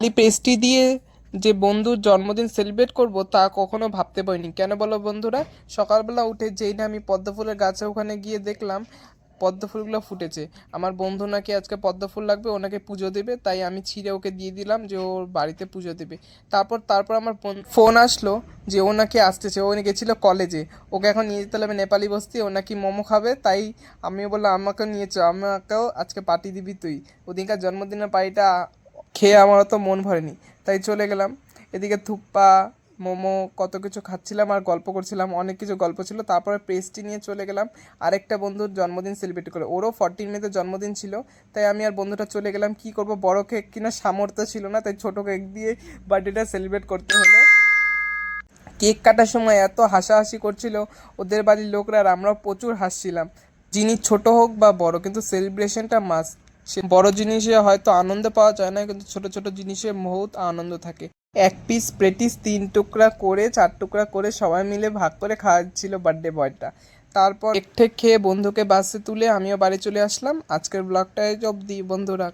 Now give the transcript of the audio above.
এই পেস্ট্রি দিয়ে যে বন্ধুর জন্মদিন সেলিব্রেট করব তা কখনো ভাবতে পারিনি। কেন বলো বন্ধুরা? সকালবেলা উঠে যেই না আমি পদ্ম ফুলের গাছে ওখানে গিয়ে দেখলাম পদ্ম ফুলগুলো ফুটেছে। আমার বন্ধু নাকি আজকে পদ্ম ফুল লাগবে, ওনাকে পুজো দেবে, তাই আমি ছিঁড়ে ওকে দিয়ে দিলাম যে ওর বাড়িতে পুজো দেবে। তারপর আমার ফোন আসলো যে ও নাকি আসতেছে, ও গেছিল কলেজে, ওকে এখন নিয়ে যেতে হবে নেপালি বস্তি, ও নাকি মোমো খাবে। তাই আমিও বললাম আমাকেও নিয়েছো, আমাকেও আজকে পার্টি দিবি তুই। ওদিনকার জন্মদিনের পার্টিটা খেয়ে আমার তো মন ভরেনি, তাই চলে গেলাম। এদিকে থুপ্পা, মোমো, কত কিছু খাচ্ছিলাম আর গল্প করছিলাম, অনেক কিছু গল্প ছিল। তারপরে পেস্ট্রি নিয়ে চলে গেলাম আরেকটা বন্ধুর জন্মদিন সেলিব্রেট করে, ওরও 14 মেতে জন্মদিন ছিল। তাই আমি আর বন্ধুটা চলে গেলাম। কি করব, বড় কেক কিনা সামর্থ্য ছিল না, তাই ছোট কেক দিয়ে বার্থডেটা সেলিব্রেট করতে হলো। কেক কাটার সময় এত হাসাহাসি করছিল ওদের বাড়ির লোকরা, আর আমরাও প্রচুর হাসছিলাম। জিনিস ছোট হোক বা বড়, কিন্তু সেলিব্রেশনটা মাস্ট। সে বড় জিনিসে হয়তো আনন্দ পাওয়া যায় না, কিন্তু ছোট ছোট জিনিসে বহুত আনন্দ থাকে। এক পিস প্রেটিস 3 টুকরা করে 4 টুকরা করে সবাই মিলে ভাগ করে খাওয়াচ্ছিল বার্থডে বয়টা। তারপর কেক ঠেক খেয়ে বন্ধুকে বাসে তুলে আমিও বাড়ি চলে আসলাম। আজকের ব্লগটা এই অবধি বন্ধুরা।